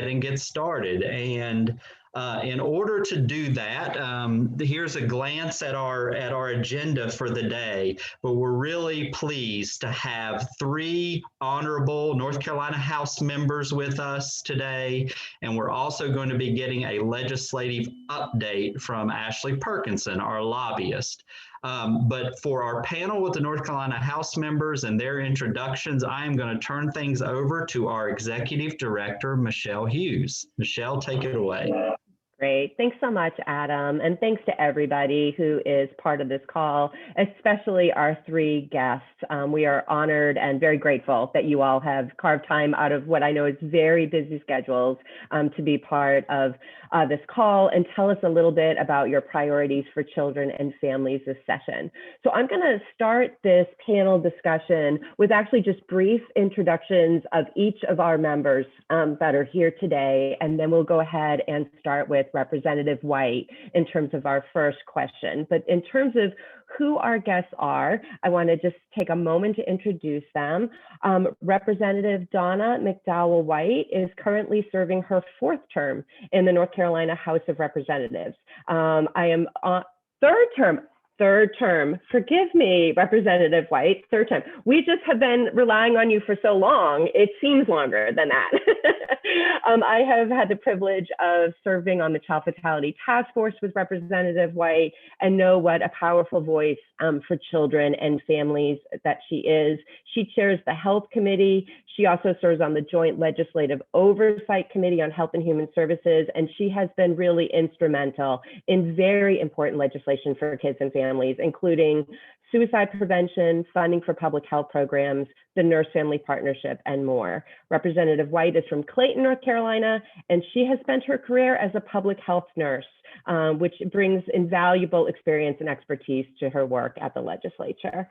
and get started. And in order to do that, here's a glance at our agenda for the day. But we're really pleased to have 3 honorable North Carolina House members with us today. And we're also going to be getting a legislative update from Ashley Perkinson, our lobbyist. But for our panel with the North Carolina House members and their introductions, I am going to turn things over to our Executive Director, Michelle Hughes. Michelle, take it away. Great. Thanks so much, Adam. And thanks to everybody who is part of this call, especially our 3 guests. We are honored and very grateful that you all have carved time out of what I know is very busy schedules to be part of this call and tell us a little bit about your priorities for children and families this session. So I'm going to start this panel discussion with actually just brief introductions of each of our members that are here today, and then we'll go ahead and start with Representative White in terms of our first question. But in terms of who our guests are, I want to just take a moment to introduce them. Representative Donna McDowell White is currently serving her 4th term in the North Carolina House of Representatives. I am on 3rd term, forgive me, Representative White, 3rd term. We just have been relying on you for so long, it seems longer than that. I have had the privilege of serving on the Child Fatality Task Force with Representative White and know what a powerful voice for children and families that she is. She chairs the Health Committee. She also serves on the Joint Legislative Oversight Committee on Health and Human Services, and she has been really instrumental in very important legislation for kids and families, including suicide prevention, funding for public health programs, the Nurse-Family Partnership, and more. Representative White is from Clayton, North Carolina, and she has spent her career as a public health nurse, which brings invaluable experience and expertise to her work at the legislature.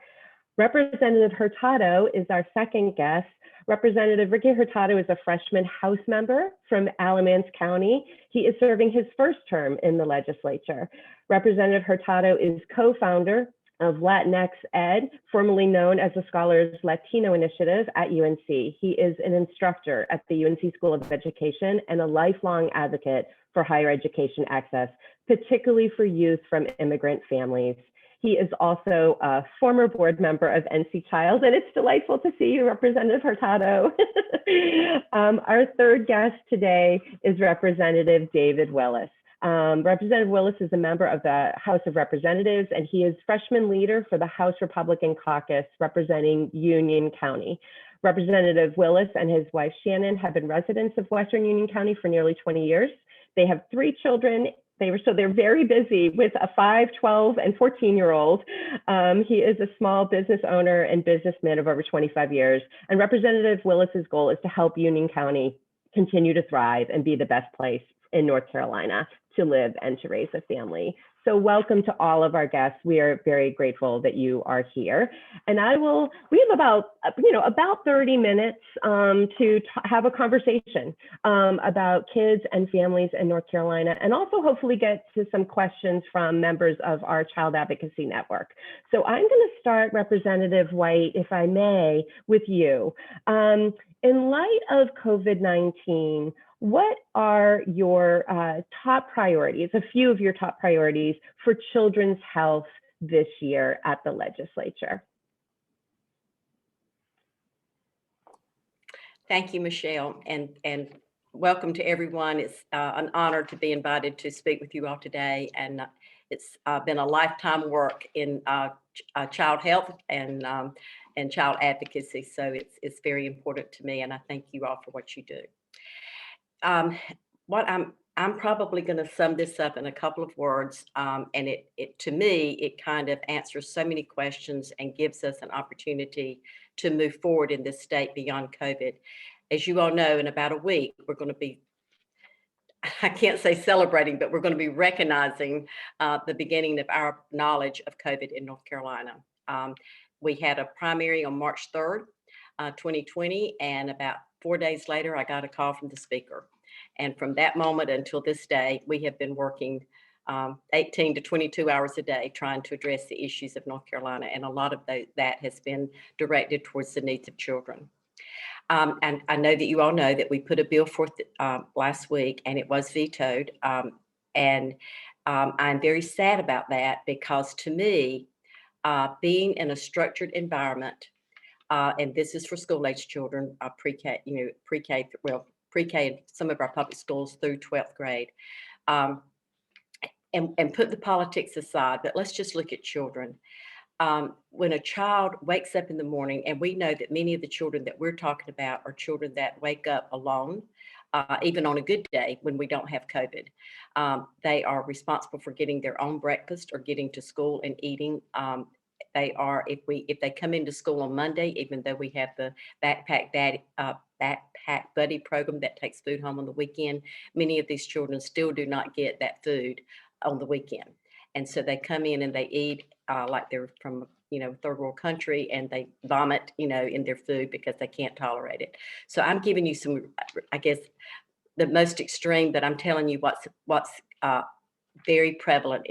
Representative Hurtado is our second guest. Representative Ricky Hurtado is a freshman House member from Alamance County. He is serving his 1st term in the legislature. Representative Hurtado is co-founder of Latinx Ed, formerly known as the Scholars Latino Initiative at UNC. He is an instructor at the UNC School of Education and a lifelong advocate for higher education access, particularly for youth from immigrant families. He is also a former board member of NC Child, and it's delightful to see you, Representative Hurtado. Our 3rd guest today is Representative David Willis. Representative Willis is a member of the House of Representatives, and he is freshman leader for the House Republican Caucus representing Union County. Representative Willis and his wife Shannon have been residents of Western Union County for nearly 20 years. They have 3 children. They're very busy with a 5, 12, and 14-year-old. He is a small business owner and businessman of over 25 years. And Representative Willis's goal is to help Union County continue to thrive and be the best place in North Carolina to live and to raise a family. So welcome to all of our guests. We are very grateful that you are here. And we have about 30 minutes to have a conversation about kids and families in North Carolina, and also hopefully get to some questions from members of our Child Advocacy Network. So I'm going to start, Representative White, if I may, with you. In light of COVID-19, what are your top priorities, a few of your top priorities for children's health this year at the legislature? Thank you, Michelle, and welcome to everyone. It's an honor to be invited to speak with you all today, and it's been a lifetime work in child health and child advocacy, so it's very important to me, and I thank you all for what you do. What I'm probably going to sum this up in a couple of words, and it to me, it kind of answers so many questions and gives us an opportunity to move forward in this state beyond COVID. As you all know, in about a week, we're going to be, I can't say celebrating, but we're going to be recognizing the beginning of our knowledge of COVID in North Carolina. We had a primary on March 3rd, 2020, and about 4 days later, I got a call from the speaker. And from that moment until this day, we have been working 18 to 22 hours a day trying to address the issues of North Carolina. And a lot of that has been directed towards the needs of children. And I know that you all know that we put a bill forth last week and it was vetoed. And I'm very sad about that because to me, being in a structured environment, and this is for school-age children, pre-K, pre-K in some of our public schools through 12th grade. And put the politics aside, but let's just look at children. When a child wakes up in the morning, and we know that many of the children that we're talking about are children that wake up alone, even on a good day when we don't have COVID. They are responsible for getting their own breakfast or getting to school and eating. They are, if they come into school on Monday, even though we have the backpack buddy program that takes food home on the weekend, many of these children still do not get that food on the weekend. And so they come in and they eat like they're from, third world country, and they vomit, in their food because they can't tolerate it. So I'm giving you some, I guess, the most extreme, but I'm telling you what's very prevalent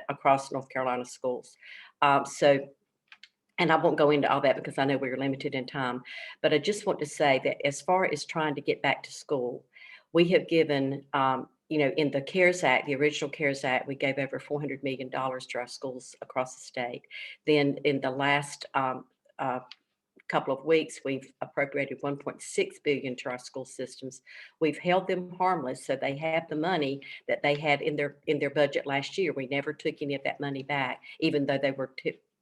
across North Carolina schools. And I won't go into all that because I know we're limited in time, but I just want to say that as far as trying to get back to school, we have given, in the CARES Act, the original CARES Act, we gave over $400 million to our schools across the state. Then in the last couple of weeks, we've appropriated $1.6 billion to our school systems. We've held them harmless, so they have the money that they had in their budget last year. We never took any of that money back, even though they were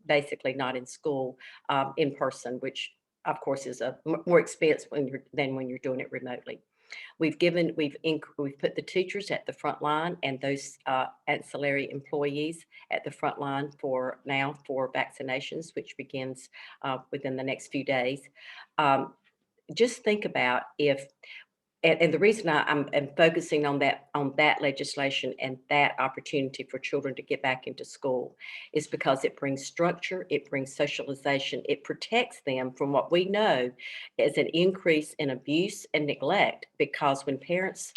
basically not in school in person, which of course is a more expense than when you're doing it remotely. We've put the teachers at the front line and those ancillary employees at the front line for vaccinations, which begins within the next few days. Just think about and the reason I'm focusing on that legislation and that opportunity for children to get back into school is because it brings structure, it brings socialization, it protects them from what we know is an increase in abuse and neglect. Because when parents,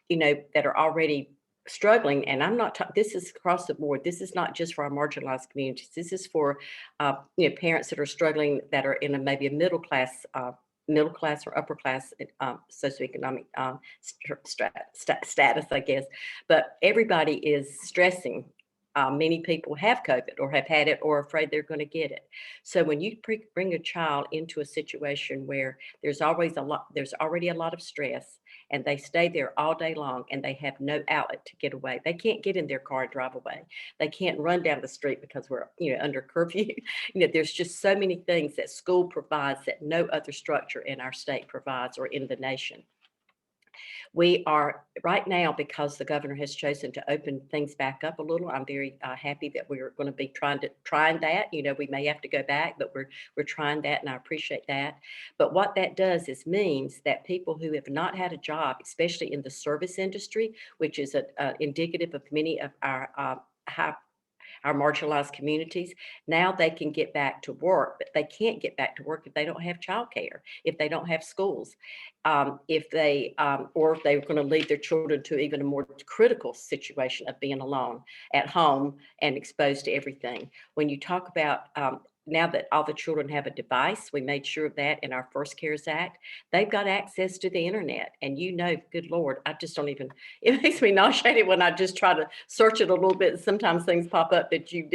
that are already struggling, and I'm not, this is across the board. This is not just for our marginalized communities. This is for, parents that are struggling, that are in maybe a middle class or upper class socioeconomic status, I guess. But everybody is stressing. Many people have COVID or have had it or are afraid they're going to get it. So when you bring a child into a situation where there's already a lot of stress, and they stay there all day long and they have no outlet to get away. They can't get in their car and drive away. They can't run down the street because we're, under curfew. There's just so many things that school provides that no other structure in our state provides or in the nation. We are right now, because the governor has chosen to open things back up a little. I'm very happy that we're going to be trying that. We may have to go back, but we're trying that, and I appreciate that. But what that does is means that people who have not had a job, especially in the service industry, which is indicative of many of our marginalized communities, now they can get back to work, but they can't get back to work if they don't have childcare, if they don't have schools, or if they're going to leave their children to even a more critical situation of being alone at home and exposed to everything. When you talk about now that all the children have a device, we made sure of that in our first CARES Act. They've got access to the internet, and good Lord, I just don't even, it makes me nauseated when I just try to search it a little bit. Sometimes things pop up that you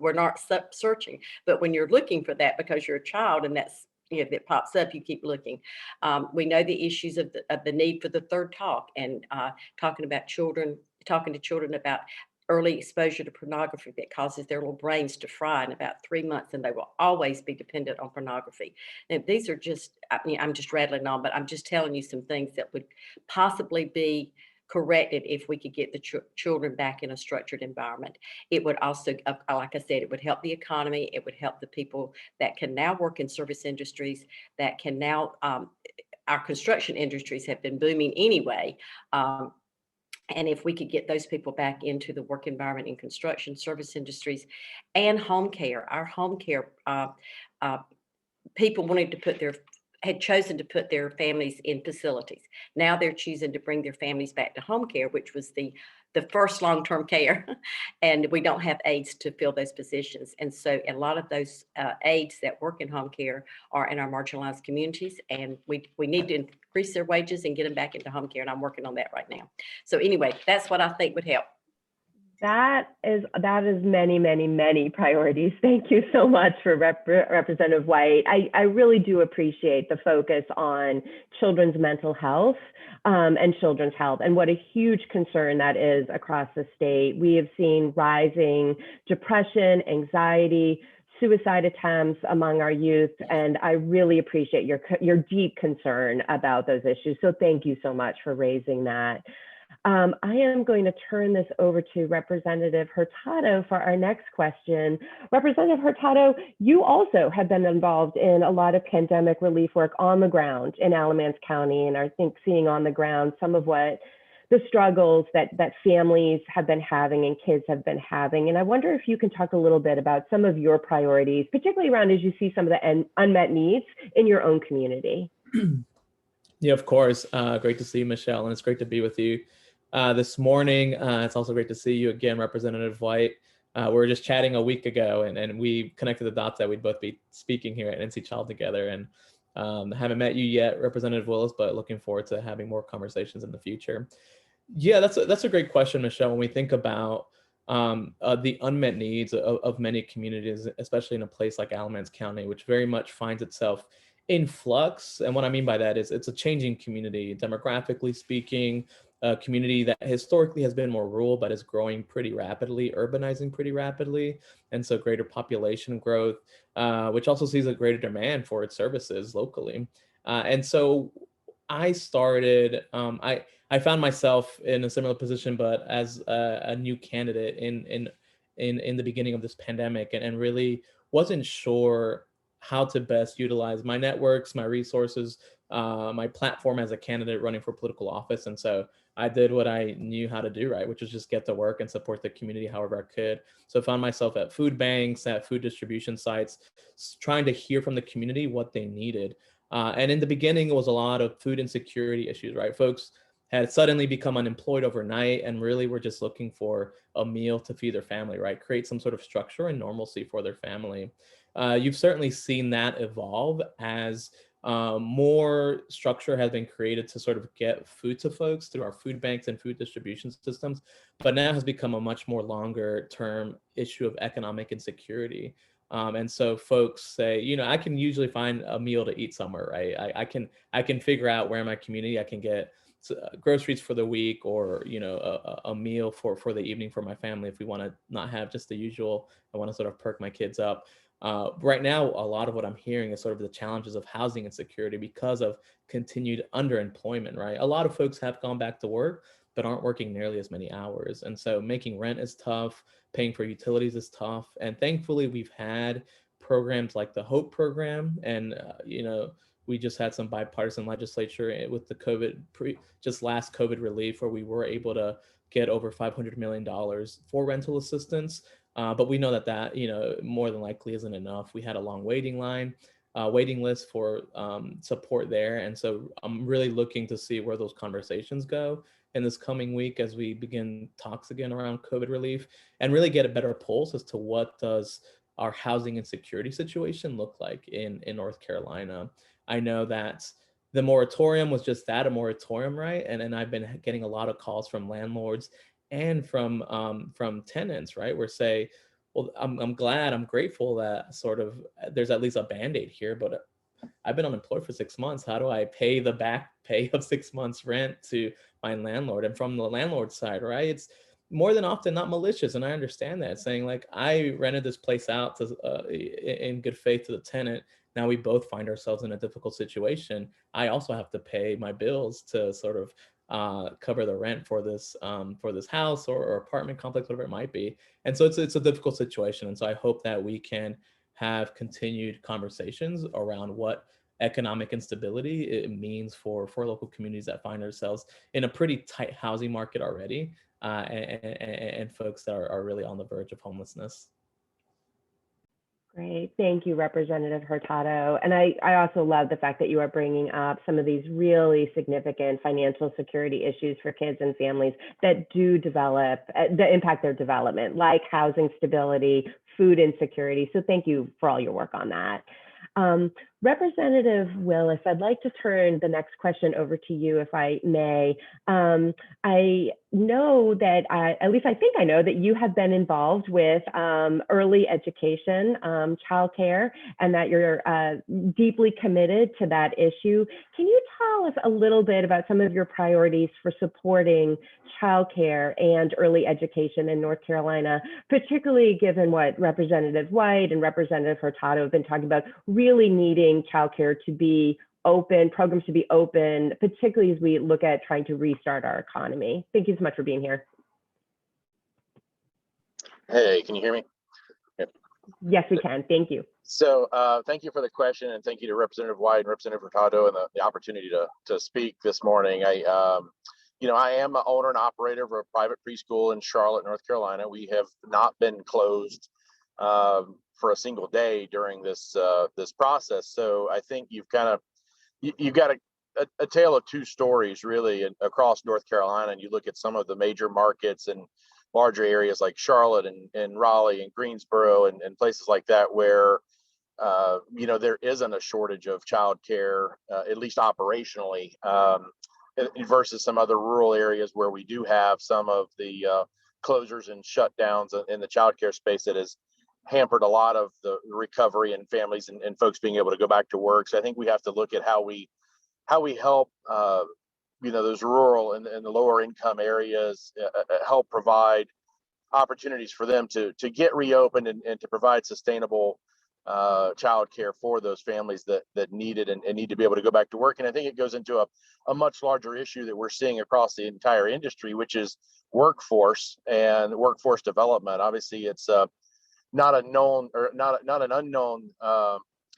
were not searching. But when you're looking for that because you're a child and that's, that pops up, you keep looking. We know the issues of the need for the third talk, and talking to children about early exposure to pornography that causes their little brains to fry in about 3 months, and they will always be dependent on pornography. And these are just, I'm just rattling on, but I'm just telling you some things that would possibly be corrected if we could get the children back in a structured environment. It would also, like I said, it would help the economy. It would help the people that can now work in service industries, that can now, our construction industries have been booming anyway. And if we could get those people back into the work environment in construction, service industries, and home care, our home care people wanted to put their had chosen to put their families in facilities. Now they're choosing to bring their families back to home care, which was the first long-term care, and we don't have aides to fill those positions. And so a lot of those aides that work in home care are in our marginalized communities, and we need to increase their wages and get them back into home care, and I'm working on that right now. So anyway, that's what I think would help. That is many, many, many priorities. Thank you so much for Representative White. I really do appreciate the focus on children's mental health and children's health, and what a huge concern that is across the state. We have seen rising depression, anxiety, suicide attempts among our youth, and I really appreciate your deep concern about those issues. So thank you so much for raising that. I am going to turn this over to Representative Hurtado for our next question. Representative Hurtado, you also have been involved in a lot of pandemic relief work on the ground in Alamance County, and I think seeing on the ground some of what the struggles that families have been having and kids have been having. And I wonder if you can talk a little bit about some of your priorities, particularly around as you see some of the unmet needs in your own community. Yeah, of course. Great to see you, Michelle, and it's great to be with you this morning. It's also great to see you again, Representative White. We were just chatting a week ago, and we connected the dots that we'd both be speaking here at NC Child together. And haven't met you yet, Representative Willis, but looking forward to having more conversations in the future. Yeah, that's a great question, Michelle. When we think about the unmet needs of many communities, especially in a place like Alamance County, which very much finds itself in flux. And what I mean by that is it's a changing community, demographically speaking, a community that historically has been more rural, but is growing pretty rapidly, urbanizing pretty rapidly. And so greater population growth, which also sees a greater demand for its services locally. And so I started, I found myself in a similar position, but as a new candidate in the beginning of this pandemic, and really wasn't sure how to best utilize my networks, my resources, my platform as a candidate running for political office. And so I did what I knew how to do, right, which was just get to work and support the community however I could. So I found myself at food banks, at food distribution sites, trying to hear from the community what they needed. And in the beginning, it was a lot of food insecurity issues, right? Folks had suddenly become unemployed overnight and really were just looking for a meal to feed their family, right? Create some sort of structure and normalcy for their family. You've certainly seen that evolve as more structure has been created to sort of get food to folks through our food banks and food distribution systems, but now has become a much more longer term issue of economic insecurity. And so folks say, you know, I can usually find a meal to eat somewhere, right? I can figure out where in my community I can get groceries for the week, or, you know, a meal for the evening for my family if we want to not have just the usual, I want to sort of perk my kids up. Right now, a lot of what I'm hearing is sort of the challenges of housing insecurity because of continued underemployment, right? A lot of folks have gone back to work, but aren't working nearly as many hours. And so making rent is tough, paying for utilities is tough. And thankfully, we've had programs like the HOPE program. And, you know, we just had some bipartisan legislature with the just last COVID relief, where we were able to get over $500 million for rental assistance. But we know that, you know, more than likely isn't enough. We had a long waiting list for support there. And so I'm really looking to see where those conversations go in this coming week as we begin talks again around COVID relief, and really get a better pulse as to what does our housing insecurity situation look like in North Carolina. I know that the moratorium was just that, a moratorium, right? And I've been getting a lot of calls from landlords and from tenants, right? Where say, well, I'm glad, I'm grateful that sort of there's at least a Band-Aid here, but I've been unemployed for 6 months. How do I pay the back pay of 6 months rent to my landlord? And from the landlord side, right, it's more than often not malicious, and I understand that, saying like, I rented this place out to in good faith to the tenant. Now we both find ourselves in a difficult situation. I also have to pay my bills to sort of cover the rent for this house or apartment complex, whatever it might be. And so it's a difficult situation. And so I hope that we can have continued conversations around what economic instability it means for local communities that find ourselves in a pretty tight housing market already, and folks that are really on the verge of homelessness. Great. Thank you, Representative Hurtado. And I also love the fact that you are bringing up some of these really significant financial security issues for kids and families that do develop, that impact their development, like housing stability, food insecurity. So thank you for all your work on that. Representative Willis, I'd like to turn the next question over to you, if I may. I know that, at least I think I know that you have been involved with early education, childcare, and that you're deeply committed to that issue. Can you tell us a little bit about some of your priorities for supporting childcare and early education in North Carolina, particularly given what Representative White and Representative Hurtado have been talking about, really needing childcare to be open, programs to be open, particularly as we look at trying to restart our economy. Thank you so much for being here. Hey, can you hear me? Yep. Yes, we can. Thank you. So thank you for the question, and thank you to Representative White and Representative Hurtado and the opportunity to speak this morning. I am an owner and operator of a private preschool in Charlotte, North Carolina. We have not been closed for a single day during this process. So I think you've got a tale of two stories really across North Carolina, and you look at some of the major markets and larger areas like Charlotte and Raleigh and Greensboro and places like that where there isn't a shortage of childcare, at least operationally, versus some other rural areas where we do have some of the closures and shutdowns in the childcare space that has hampered a lot of the recovery and families and folks being able to go back to work. So I think we have to look at how we help those rural and the lower income areas help provide opportunities for them to get reopened and to provide sustainable childcare for those families that need it and need to be able to go back to work. And I think it goes into a much larger issue that we're seeing across the entire industry, which is workforce and workforce development. Obviously, it's not an unknown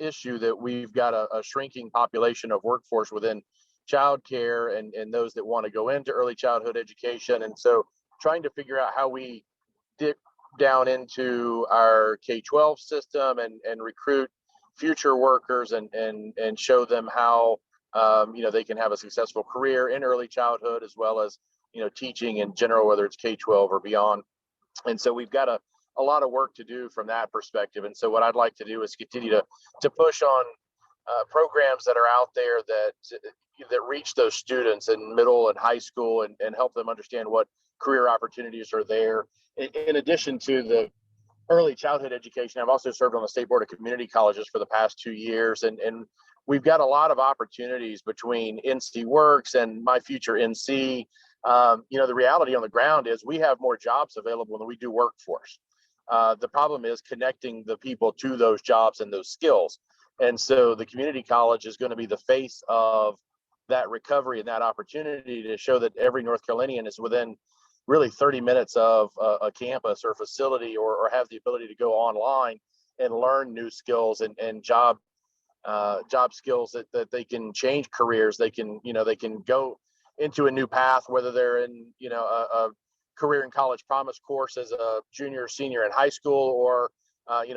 issue that we've got a shrinking population of workforce within childcare and those that want to go into early childhood education. And so trying to figure out how we dip down into our K-12 system and recruit future workers and show them how they can have a successful career in early childhood as well as teaching in general, whether it's K-12 or beyond. And so we've got a lot of work to do from that perspective. And so what I'd like to do is continue to push on programs that are out there that reach those students in middle and high school and help them understand what career opportunities are there. In addition to the early childhood education, I've also served on the State Board of Community Colleges for the past 2 years. And we've got a lot of opportunities between NC Works and My Future NC. The reality on the ground is we have more jobs available than we do workforce. The problem is connecting the people to those jobs and those skills. And so the community college is going to be the face of that recovery and that opportunity to show that every North Carolinian is within really 30 minutes of a campus or facility or have the ability to go online and learn new skills and job skills that they can change careers. They can go into a new path, whether they're in, a career in college promise course as a junior or senior in high school, or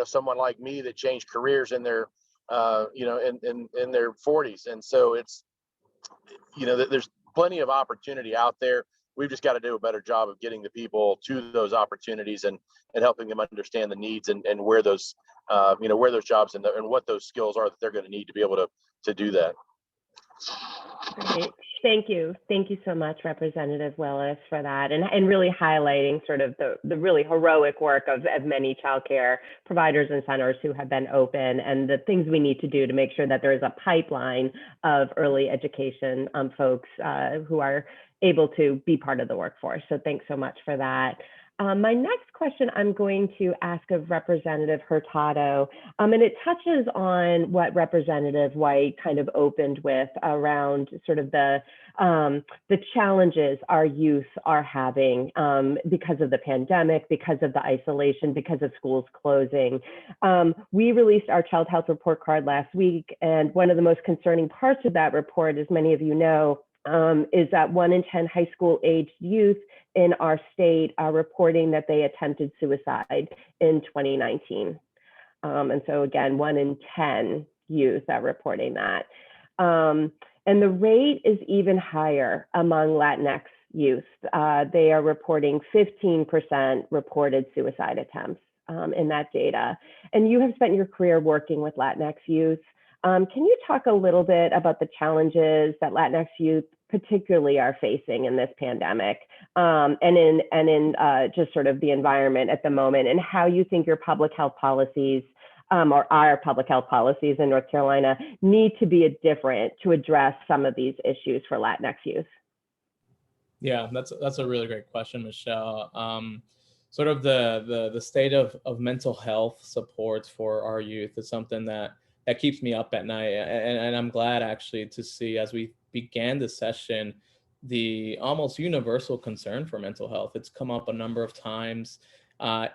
someone like me that changed careers in their in their 40s. And so it's there's plenty of opportunity out there. We've just got to do a better job of getting the people to those opportunities and helping them understand the needs and where those where those jobs and what those skills are that they're going to need to be able to do that. Great. Thank you. Thank you so much, Representative Willis, for that, and really highlighting sort of the really heroic work of many childcare providers and centers who have been open and the things we need to do to make sure that there is a pipeline of early education folks who are able to be part of the workforce. So thanks so much for that. My next question I'm going to ask of Representative Hurtado, and it touches on what Representative White kind of opened with around sort of the challenges our youth are having because of the pandemic, because of the isolation, because of schools closing. We released our child health report card last week, and one of the most concerning parts of that report, as many of you know, is that 1 in 10 high school aged youth in our state are reporting that they attempted suicide in 2019. And so again, 1 in 10 youth are reporting that. And the rate is even higher among Latinx youth. They are reporting 15% reported suicide attempts in that data. And you have spent your career working with Latinx youth. Can you talk a little bit about the challenges that Latinx youth particularly are facing in this pandemic, and in just sort of the environment at the moment, and how you think your public health policies or our public health policies in North Carolina need to be different to address some of these issues for Latinx youth? Yeah, that's a really great question, Michelle. Sort of the state of mental health supports for our youth is something that keeps me up at night, and I'm glad actually to see, as we began the session, the almost universal concern for mental health. It's come up a number of times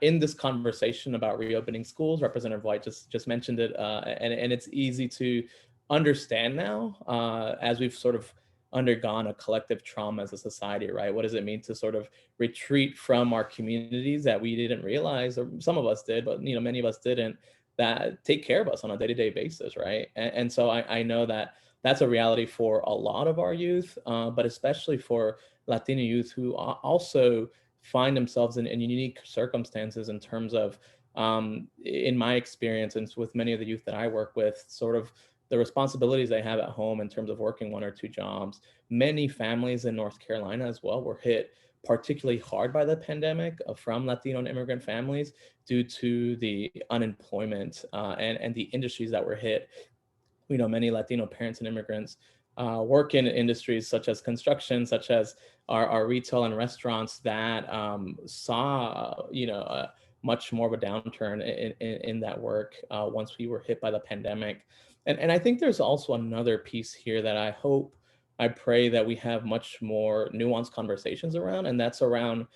in this conversation about reopening schools. Representative White just mentioned it, and it's easy to understand now as we've sort of undergone a collective trauma as a society, right? What does it mean to sort of retreat from our communities that we didn't realize, or some of us did, but many of us didn't, that take care of us on a day-to-day basis, right? And so I know that that's a reality for a lot of our youth, but especially for Latino youth who also find themselves in unique circumstances in terms of, in my experience and with many of the youth that I work with, sort of the responsibilities they have at home in terms of working 1 or 2 jobs. Many families in North Carolina as well were hit particularly hard by the pandemic from Latino and immigrant families due to the unemployment and the industries that were hit. We know many Latino parents and immigrants work in industries such as construction, such as our retail and restaurants that saw, much more of a downturn in that work once we were hit by the pandemic. And I think there's also another piece here that I pray that we have much more nuanced conversations around, and that's around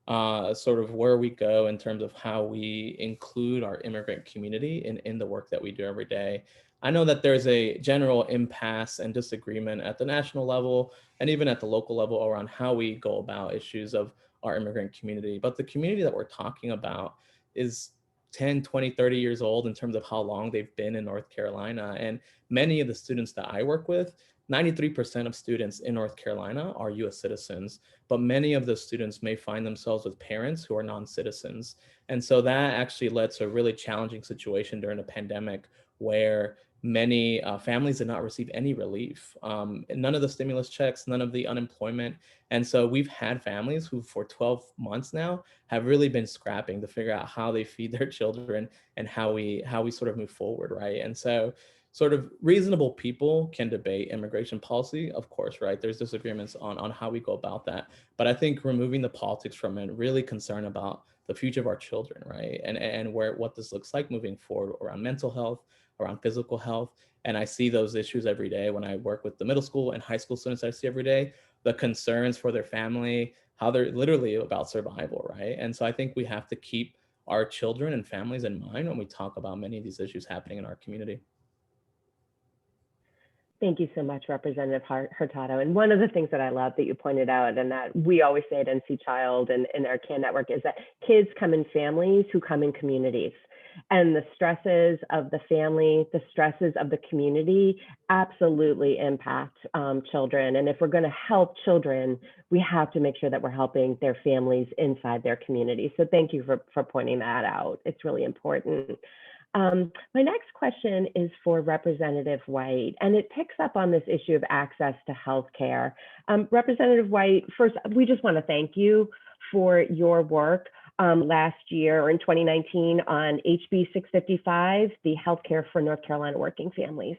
sort of where we go in terms of how we include our immigrant community in the work that we do every day. I know that there's a general impasse and disagreement at the national level and even at the local level around how we go about issues of our immigrant community. But the community that we're talking about is 10, 20, 30 years old in terms of how long they've been in North Carolina. And many of the students that I work with, 93% of students in North Carolina are US citizens, but many of those students may find themselves with parents who are non-citizens. And so that actually led to a really challenging situation during the pandemic where many families did not receive any relief, none of the stimulus checks, none of the unemployment. And so we've had families who for 12 months now have really been scrapping to figure out how they feed their children and how we sort of move forward, right? And so sort of reasonable people can debate immigration policy, of course, right? There's disagreements on how we go about that. But I think removing the politics from it, really concerned about the future of our children, right? And what this looks like moving forward around mental health, around physical health. And I see those issues every day when I work with the middle school and high school students I see every day, the concerns for their family, how they're literally about survival, right? And so I think we have to keep our children and families in mind when we talk about many of these issues happening in our community. Thank you so much, Representative Hurtado. And one of the things that I love that you pointed out, and that we always say at NC Child and in our CAN network, is that kids come in families who come in communities. And the stresses of the family, the stresses of the community absolutely impact children. And if we're going to help children, we have to make sure that we're helping their families inside their community. So thank you for pointing that out. It's really important. My next question is for Representative White, and it picks up on this issue of access to healthcare. Representative White, first, we just want to thank you for your work last year or in 2019 on HB 655, the Healthcare for North Carolina Working Families.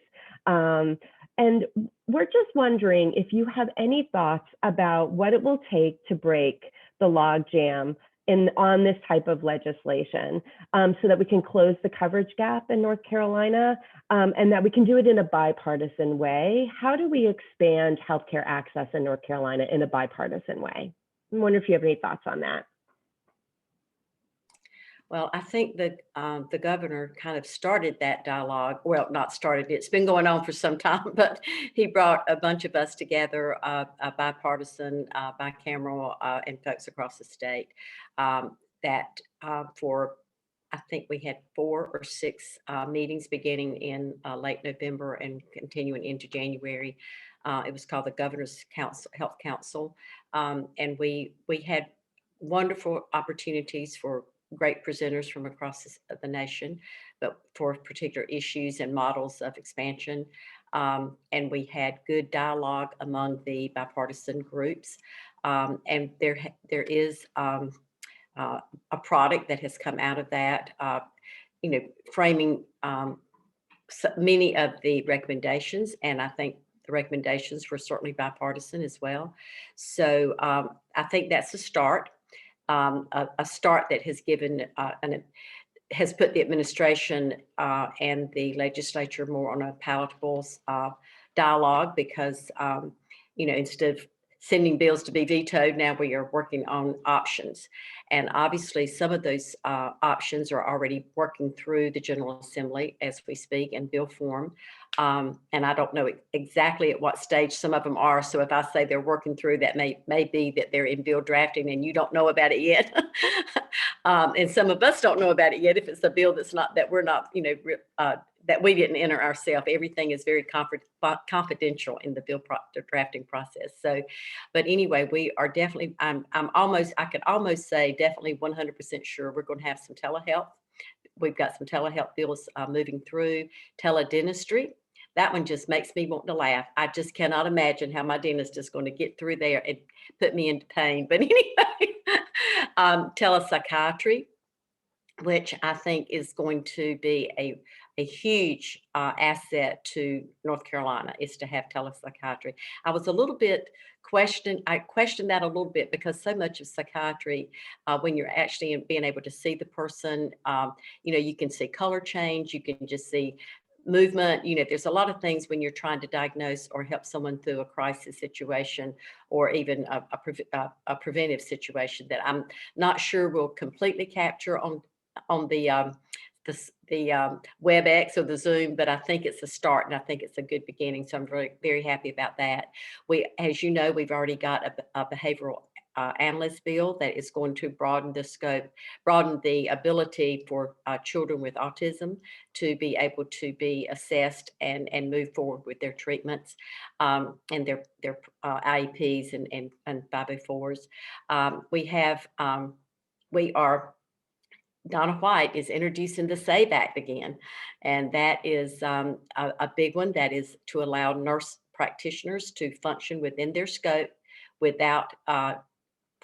And we're just wondering if you have any thoughts about what it will take to break the logjam on this type of legislation so that we can close the coverage gap in North Carolina and that we can do it in a bipartisan way. How do we expand healthcare access in North Carolina in a bipartisan way? I wonder if you have any thoughts on that. Well, I think that the governor kind of started that dialogue. Well, not started, it's been going on for some time, but he brought a bunch of us together, a bipartisan, bicameral, and folks across the state that for I think we had 4 or 6 meetings beginning in late November and continuing into January. It was called the Governor's Council, Health Council. And we had wonderful opportunities for great presenters from across the nation, but for particular issues and models of expansion. And we had good dialogue among the bipartisan groups. And there is a product that has come out of that, framing many of the recommendations. And I think the recommendations were certainly bipartisan as well. So I think that's a start. A start that has given has put the administration and the legislature more on a palatable dialogue, because instead of sending bills to be vetoed, now we are working on options. And obviously some of those options are already working through the General Assembly as we speak in bill form. And I don't know exactly at what stage some of them are. So if I say they're working through, that may be that they're in bill drafting and you don't know about it yet. And some of us don't know about it yet if it's a bill that we're not, that we didn't enter ourselves. Everything is very confidential in the bill drafting process. So, but anyway, we are definitely, I could almost say definitely 100% sure we're going to have some telehealth. We've got some telehealth bills moving through. Teledentistry, that one just makes me want to laugh. I just cannot imagine how my dentist is going to get through there and put me into pain. But anyway, telepsychiatry, which I think is going to be a huge asset to North Carolina, is to have telepsychiatry. I was a little bit I questioned that a little bit, because so much of psychiatry, when you're actually being able to see the person, you can see color change, you can just see movement. There's a lot of things when you're trying to diagnose or help someone through a crisis situation, or even a preventive situation, that I'm not sure will completely capture on the WebEx or the Zoom, but I think it's a start, and I think it's a good beginning. So I'm very, very happy about that. As you know, we've already got a behavioral analyst bill that is going to broaden the scope, broaden the ability for children with autism to be able to be assessed and move forward with their treatments and their IEPs and 504s. Donna White is introducing the SAVE Act again, and that is a big one. That is to allow nurse practitioners to function within their scope without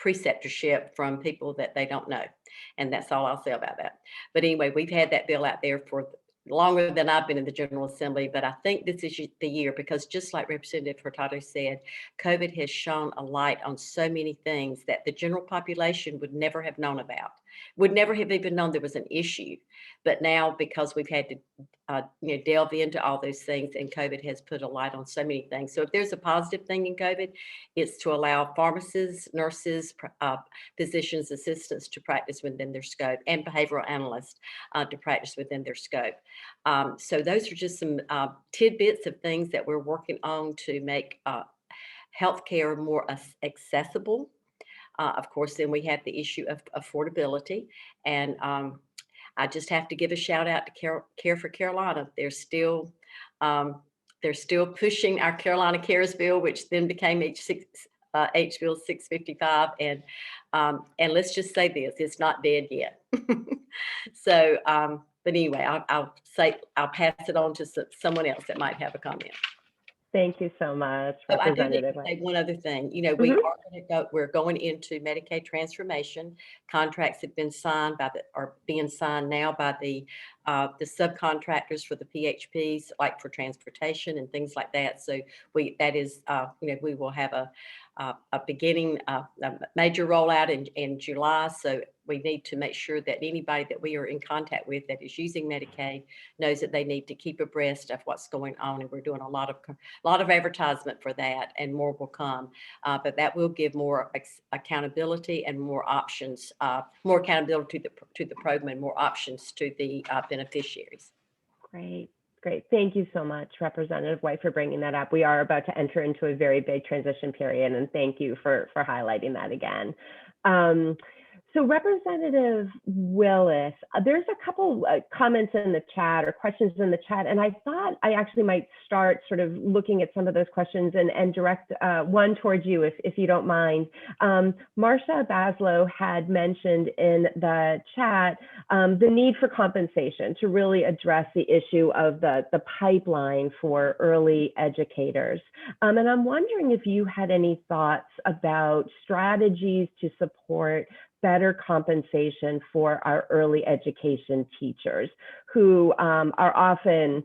preceptorship from people that they don't know. And that's all I'll say about that. But anyway, we've had that bill out there for longer than I've been in the General Assembly, but I think this is the year, because just like Representative Hurtado said, COVID has shone a light on so many things that the general population would never have known about, would never have even known there was an issue. But now, because we've had to delve into all those things, and COVID has put a light on so many things. So if there's a positive thing in COVID, it's to allow pharmacists, nurses, physicians, assistants to practice within their scope, and behavioral analysts to practice within their scope. So those are just some tidbits of things that we're working on to make healthcare more accessible. Of course, then we have the issue of affordability, and I just have to give a shout out to Care for Carolina. They're still pushing our Carolina Cares bill, which then became H Bill 655, and let's just say this: it's not dead yet. So, but anyway, I'll pass it on to someone else that might have a comment. Thank you so much, So Representative. I do need to say one other thing. We're going into Medicaid transformation. Contracts have been signed are being signed now by the subcontractors for the PHPs, like for transportation and things like that. So we will have a beginning, a major rollout in July. So we need to make sure that anybody that we are in contact with that is using Medicaid knows that they need to keep abreast of what's going on. And we're doing a lot of advertisement for that, and more will come. But that will give more accountability and more options, more accountability to the program, and more options to the beneficiaries. Great. Thank you so much, Representative White, for bringing that up. We are about to enter into a very big transition period, and thank you for highlighting that again. So Representative Willis, there's a couple comments in the chat or questions in the chat, and I thought I actually might start sort of looking at some of those questions and direct one towards you, if you don't mind. Marcia Baslow had mentioned in the chat the need for compensation to really address the issue of the pipeline for early educators. And I'm wondering if you had any thoughts about strategies to support better compensation for our early education teachers who are often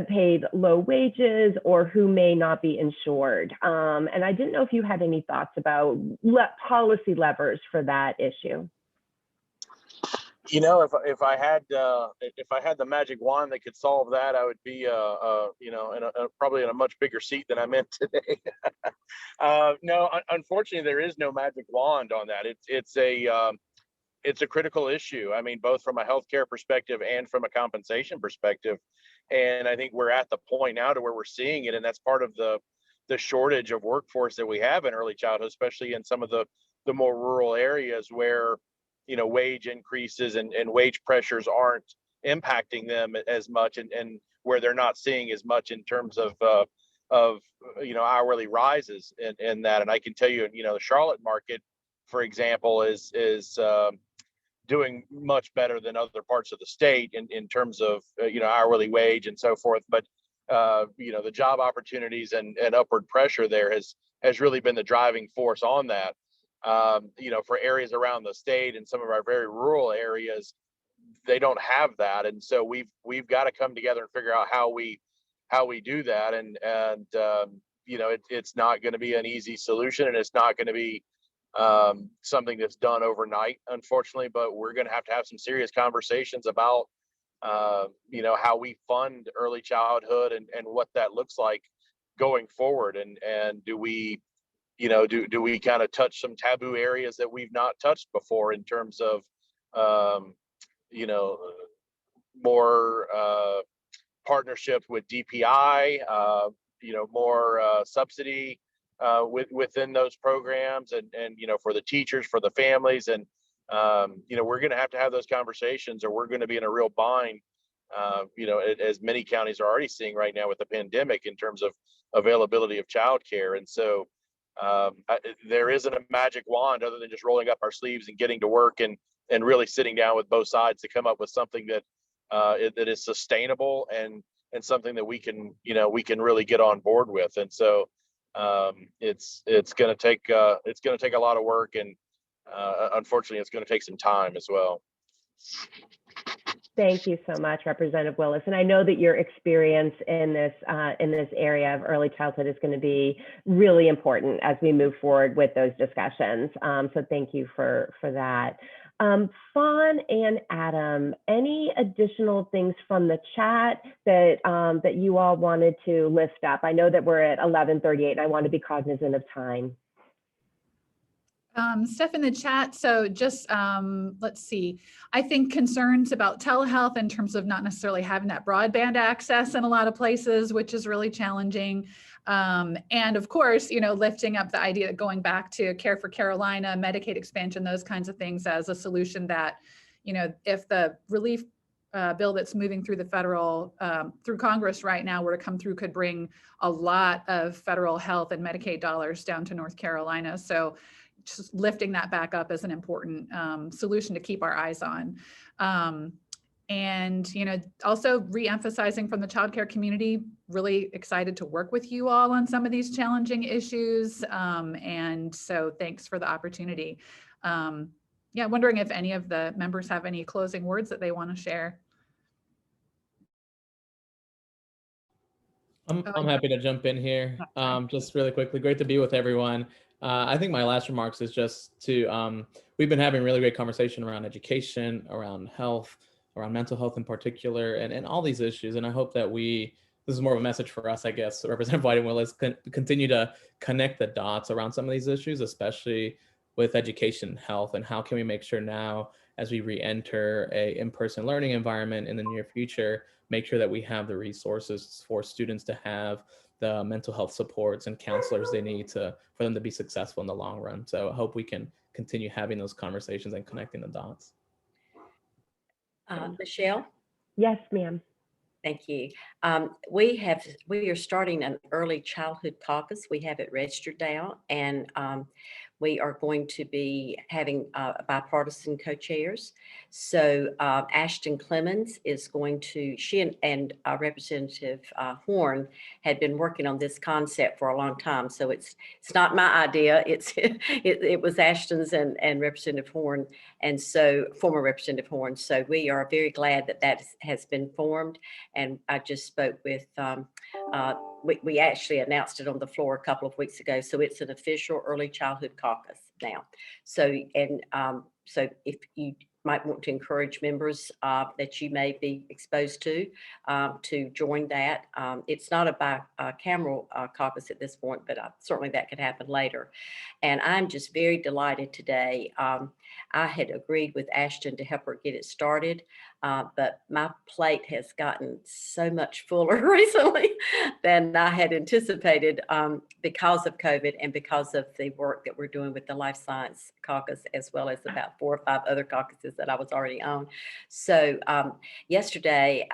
paid low wages or who may not be insured. And I didn't know if you had any thoughts about policy levers for that issue. You know, if I had the magic wand that could solve that, I would be you know, probably in a much bigger seat than I'm in today. No, unfortunately, there is no magic wand on that. It's a critical issue. I mean, both from a healthcare perspective and from a compensation perspective. And I think we're at the point now to where we're seeing it, and that's part of the shortage of workforce that we have in early childhood, especially in some of the more rural areas where, you know, wage increases and wage pressures aren't impacting them as much, and where they're not seeing as much in terms of you know, hourly rises in that. And I can tell you, you know, the Charlotte market, for example, is doing much better than other parts of the state in terms of you know, hourly wage and so forth. But you know, the job opportunities and upward pressure there has really been the driving force on that. You know, for areas around the state and some of our very rural areas, they don't have that, and so we've got to come together and figure out how we do that. And you know, it's not going to be an easy solution, and it's not going to be something that's done overnight, unfortunately. But we're going to have some serious conversations about you know, how we fund early childhood and what that looks like going forward, and do we, you know, do we kind of touch some taboo areas that we've not touched before in terms of, you know, more partnership with DPI, you know, more subsidy within those programs, and you know, for the teachers, for the families, and you know, we're going to have those conversations, or we're going to be in a real bind. You know, as many counties are already seeing right now with the pandemic in terms of availability of childcare, and so. There isn't a magic wand other than just rolling up our sleeves and getting to work and really sitting down with both sides to come up with something that that is sustainable and something that we can, you know, we can really get on board with. And so it's going to take a lot of work, and unfortunately, it's going to take some time as well. Thank you so much, Representative Willis. And I know that your experience in this area of early childhood is going to be really important as we move forward with those discussions. So thank you for that. Fawn and Adam, any additional things from the chat that you all wanted to lift up? I know that we're at 11:38 and I want to be cognizant of time. Stuff in the chat. So just let's see. I think concerns about telehealth in terms of not necessarily having that broadband access in a lot of places, which is really challenging. And of course, you know, lifting up the idea that going back to Care for Carolina, Medicaid expansion, those kinds of things as a solution that, you know, if the relief bill that's moving through the federal, through Congress right now were to come through, could bring a lot of federal health and Medicaid dollars down to North Carolina. So just lifting that back up is an important solution to keep our eyes on. And, you know, also re-emphasizing from the childcare community, really excited to work with you all on some of these challenging issues. And so thanks for the opportunity. Yeah, wondering if any of the members have any closing words that they want to share. I'm happy to jump in here. Just really quickly, great to be with everyone. I think my last remarks is just to, we've been having really great conversation around education, around health, around mental health in particular, and all these issues. And I hope that this is more of a message for us, I guess, Representative White and Willis, continue to connect the dots around some of these issues, especially with education and health, and how can we make sure now, as we re-enter a in-person learning environment in the near future, make sure that we have the resources for students to have the mental health supports and counselors they need for them to be successful in the long run. So I hope we can continue having those conversations and connecting the dots. Michelle? Yes, ma'am. Thank you. We are starting an early childhood caucus. We have it registered now, and we are going to be having bipartisan co-chairs. So Ashton Clemens is going to, she and Representative Horn had been working on this concept for a long time. So it's not my idea. It was Ashton's and Representative Horn, and so former Representative Horn. So we are very glad that has been formed. And I just spoke with, we actually announced it on the floor a couple of weeks ago. So it's an official early childhood caucus now. So, so if you might want to encourage members that you may be exposed to join that. It's not a bicameral caucus at this point, but certainly that could happen later. And I'm just very delighted today. I had agreed with Ashton to help her get it started, but my plate has gotten so much fuller recently than I had anticipated because of COVID and because of the work that we're doing with the Life Science Caucus, as well as about 4 or 5 other caucuses that I was already on. So yesterday,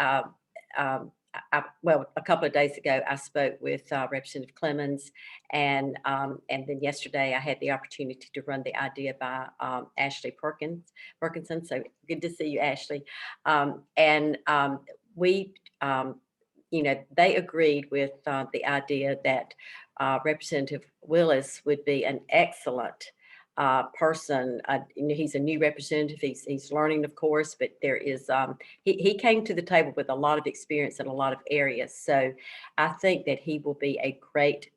well, a couple of days ago, I spoke with Representative Clemens, and then yesterday I had the opportunity to run the idea by Ashley Perkinson. So good to see you, Ashley. We, you know, they agreed with the idea that Representative Willis would be an excellent person. You know, he's a new representative. He's learning, of course, but there is he came to the table with a lot of experience in a lot of areas. So I think that he will be a great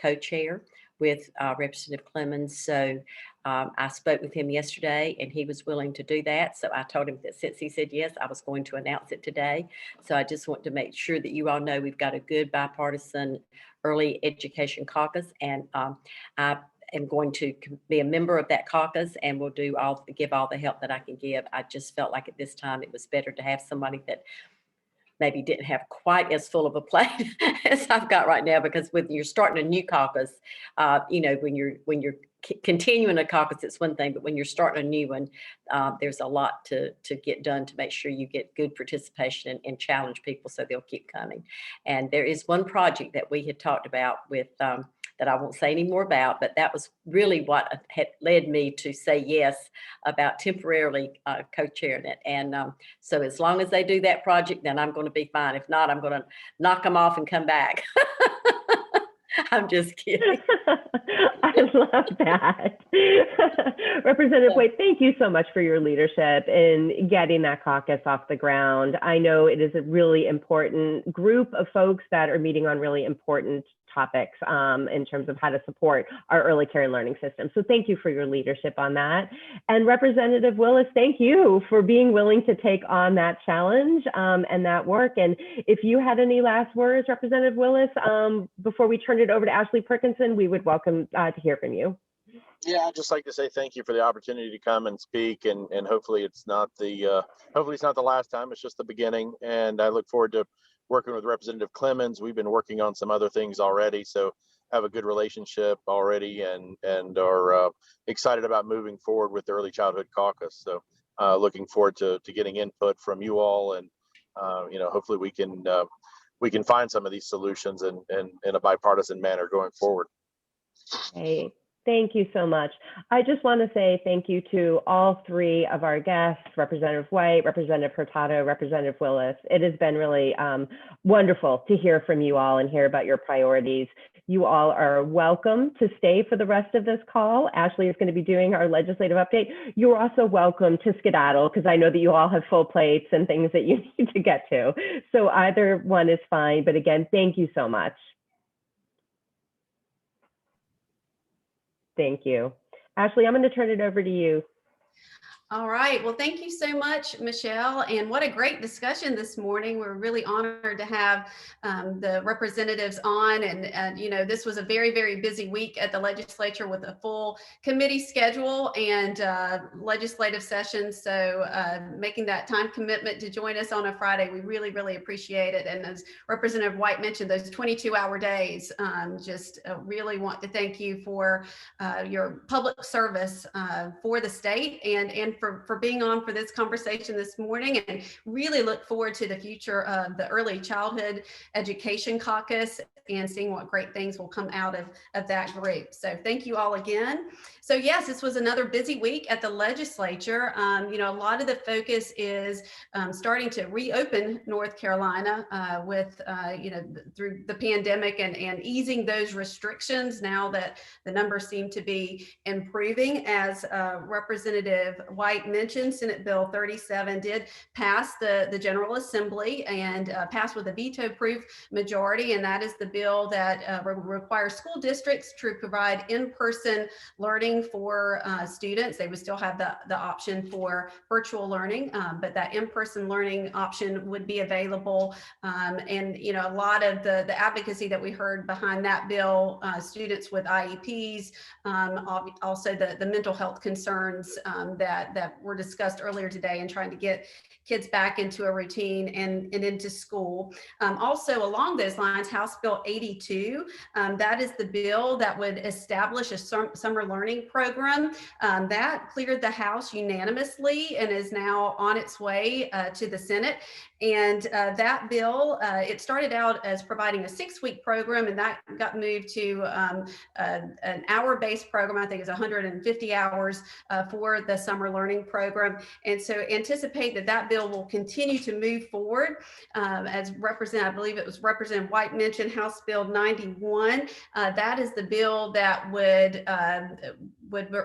co-chair with Representative Clemens. So I spoke with him yesterday, and he was willing to do that. So I told him that since he said yes, I was going to announce it today. So I just want to make sure that you all know we've got a good bipartisan early education caucus, and I am going to be a member of that caucus, and will give all the help that I can give. I just felt like at this time it was better to have somebody that maybe didn't have quite as full of a plate as I've got right now, because when you're starting a new caucus, you know, when you're continuing a caucus, it's one thing, but when you're starting a new one, there's a lot to get done to make sure you get good participation and challenge people so they'll keep coming. And there is one project that we had talked about with that I won't say any more about, but that was really what had led me to say yes about temporarily co-chairing it. And so as long as they do that project, then I'm going to be fine. If not, I'm going to knock them off and come back. I'm just kidding. I love that. Representative White, thank you so much for your leadership in getting that caucus off the ground. I know it is a really important group of folks that are meeting on really important topics in terms of how to support our early care and learning system. So thank you for your leadership on that. And Representative Willis, thank you for being willing to take on that challenge and that work. And if you had any last words, Representative Willis, before we turn it over to Ashley Perkinson, we would welcome to hear from you. Yeah, I'd just like to say thank you for the opportunity to come and speak, and hopefully it's not the last time. It's just the beginning, and I look forward to working with Representative Clemens. We've been working on some other things already, so have a good relationship already, and are excited about moving forward with the Early Childhood Caucus. So looking forward to getting input from you all, and you know, hopefully we can find some of these solutions in a bipartisan manner going forward. Hey. Thank you so much. I just want to say thank you to all 3 of our guests, Representative White, Representative Hurtado, Representative Willis. It has been really wonderful to hear from you all and hear about your priorities. You all are welcome to stay for the rest of this call. Ashley is going to be doing our legislative update. You're also welcome to skedaddle, because I know that you all have full plates and things that you need to get to. So either one is fine. But again, thank you so much. Thank you. Ashley, I'm going to turn it over to you. All right. Well, thank you so much, Michelle. And what a great discussion this morning. We're really honored to have the representatives on. And, you know, this was a very, very busy week at the legislature with a full committee schedule and legislative sessions. So making that time commitment to join us on a Friday, we really, really appreciate it. And as Representative White mentioned, those 22-hour days, just really want to thank you for your public service for the state and for being on for this conversation this morning, and really look forward to the future of the Early Childhood Education Caucus and seeing what great things will come out of that group. So thank you all again. So yes, this was another busy week at the legislature. You know, a lot of the focus is starting to reopen North Carolina with, you know, through the pandemic and easing those restrictions now that the numbers seem to be improving. As Representative White mentioned, Senate Bill 37 did pass the General Assembly and passed with a veto-proof majority, and that is the bill that requires school districts to provide in-person learning for students. They would still have the option for virtual learning, but that in-person learning option would be available. And, you know, a lot of the advocacy that we heard behind that bill, students with IEPs, also the mental health concerns that were discussed earlier today, and trying to get kids back into a routine and into school. Also along those lines, House Bill 82, that is the bill that would establish a summer learning program. That cleared the House unanimously and is now on its way to the Senate. And that bill, it started out as providing a 6-week program, and that got moved to an hour-based program. I think it's 150 hours for the summer learning program. And so anticipate that bill will continue to move forward. As I believe it was Representative White mentioned, House Bill 91. That is the bill that would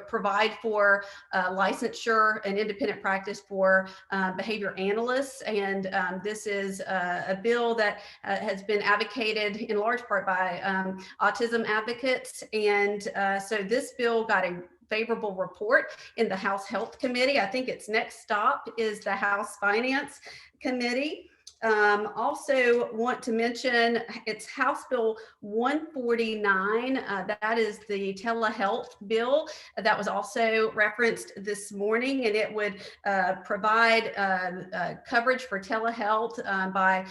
provide for licensure and independent practice for behavior analysts. And this is a bill that has been advocated in large part by autism advocates. And so this bill got a favorable report in the House Health Committee. I think its next stop is the House Finance Committee. Also want to mention it's House Bill 149. That is the telehealth bill that was also referenced this morning, and it would provide coverage for telehealth by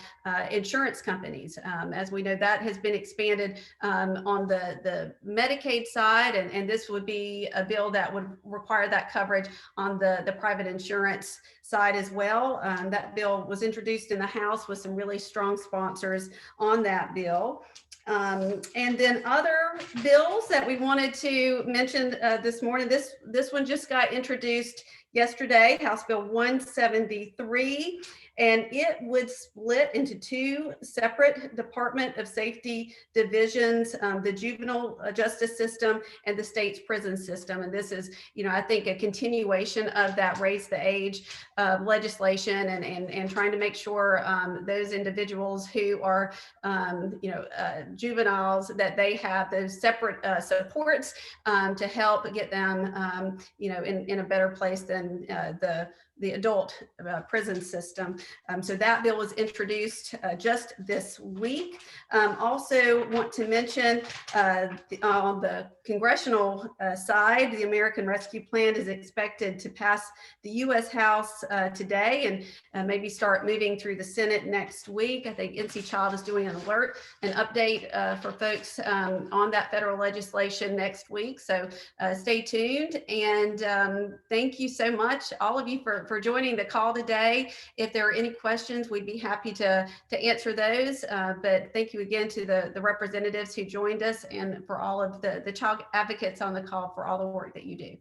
insurance companies. As we know, that has been expanded on the Medicaid side, and this would be a bill that would require that coverage on the private insurance side as well. That bill was introduced in the House with some really strong sponsors on that bill. And then other bills that we wanted to mention this morning, this one just got introduced yesterday, House Bill 173, and it would split into 2 separate Department of Safety divisions, the juvenile justice system and the state's prison system. And this is, you know, I think a continuation of that raise the age legislation and trying to make sure those individuals who are, you know, juveniles, that they have those separate supports to help get them, you know, in a better place than the adult prison system. So that bill was introduced just this week. Also want to mention on the congressional side, the American Rescue Plan is expected to pass the U.S. House today and maybe start moving through the Senate next week. I think NC Child is doing an update for folks on that federal legislation next week. So stay tuned, and thank you so much, all of you, for joining the call today. If there are any questions, we'd be happy to answer those. But thank you again to the representatives who joined us, and for all of the child advocates on the call for all the work that you do.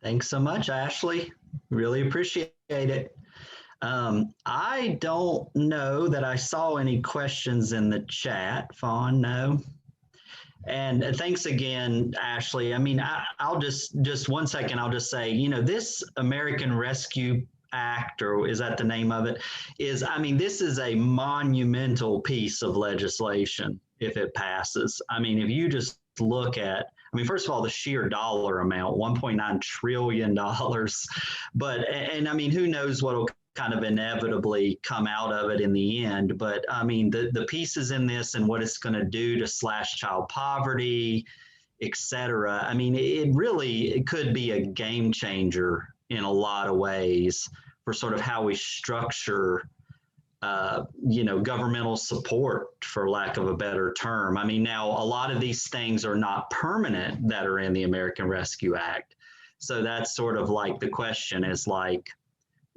Thanks so much, Ashley. Really appreciate it. I don't know that I saw any questions in the chat. Fawn, no. And thanks again, Ashley. I mean, I'll just 1 second, I'll just say, you know, this American Rescue Act, or is that the name of it, is, I mean, this is a monumental piece of legislation if it passes. I mean, if you just look at, I mean, first of all, the sheer dollar amount, $1.9 trillion. But, and I mean, who knows what will kind of inevitably come out of it in the end. But I mean, the pieces in this and what it's going to do to slash child poverty, et cetera. I mean, it could be a game changer in a lot of ways for sort of how we structure governmental support, for lack of a better term. I mean, now a lot of these things are not permanent that are in the American Rescue Act. So that's sort of like the question is like,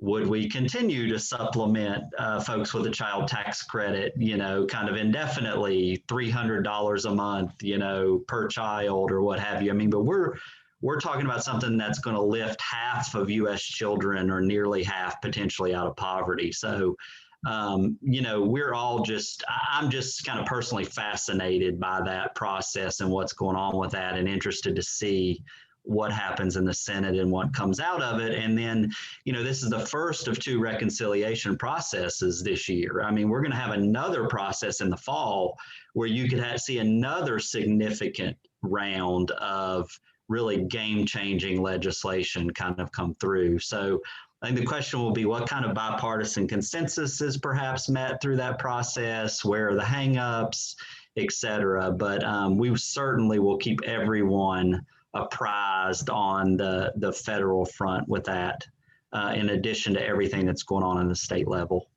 would we continue to supplement folks with a child tax credit, kind of indefinitely, $300 a month, per child or what have you? I mean, but we're talking about something that's going to lift half of U.S. children or nearly half potentially out of poverty. So, we're all I'm just kind of personally fascinated by that process and what's going on with that and interested to see what happens in the Senate and what comes out of it. And then, this is the first of 2 reconciliation processes this year. I mean, we're going to have another process in the fall where you could see another significant round of really game-changing legislation kind of come through. So I think the question will be what kind of bipartisan consensus is perhaps met through that process, where are the hangups, et cetera. But we certainly will keep everyone apprised on the federal front with that, in addition to everything that's going on the state level.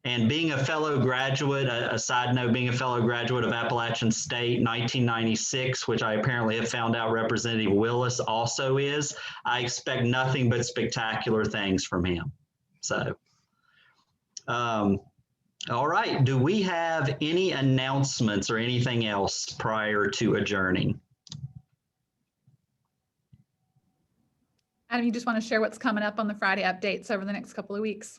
And being a fellow graduate, a side note, being a fellow graduate of Appalachian State, 1996, which I apparently have found out Representative Willis also is, I expect nothing but spectacular things from him. So, all right. Do we have any announcements or anything else prior to adjourning? Adam, you just want to share what's coming up on the Friday updates over the next couple of weeks?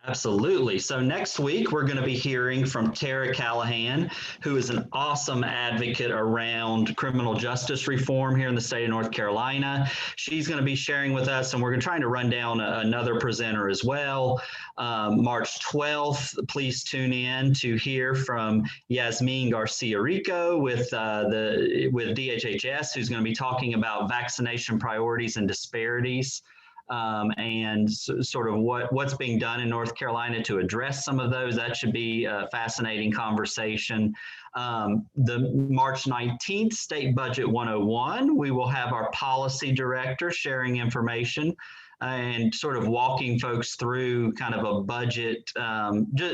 Absolutely. So next week, we're going to be hearing from Tara Callahan, who is an awesome advocate around criminal justice reform here in the state of North Carolina. She's going to be sharing with us, and we're trying to run down another presenter as well. March 12th, please tune in to hear from Yasmin Garcia Rico with DHHS, who's going to be talking about vaccination priorities and disparities. And sort of what's being done in North Carolina to address some of those. That should be a fascinating conversation. The March 19th, State Budget 101, we will have our policy director sharing information and sort of walking folks through kind of a budget,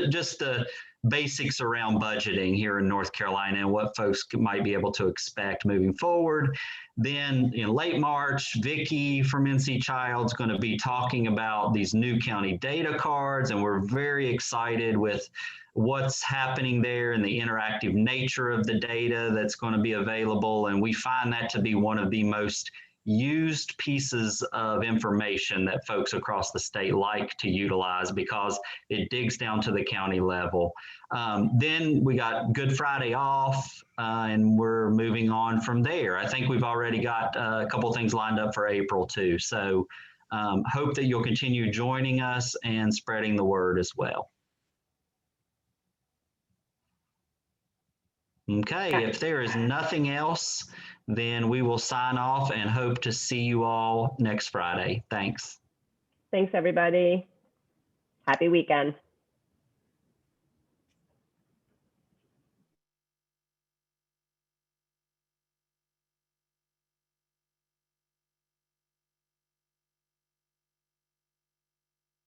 just the basics around budgeting here in North Carolina and what folks might be able to expect moving forward. Then in late March, Vicky from NC Child's going to be talking about these new county data cards, and we're very excited with what's happening there and the interactive nature of the data that's going to be available. And we find that to be one of the most used pieces of information that folks across the state like to utilize because it digs down to the county level. Then we got Good Friday off, and we're moving on from there. I think we've already got a couple things lined up for April too. So hope that you'll continue joining us and spreading the word as well. Okay, if there is nothing else, then we will sign off and hope to see you all next Friday. Thanks. Thanks, everybody. Happy weekend.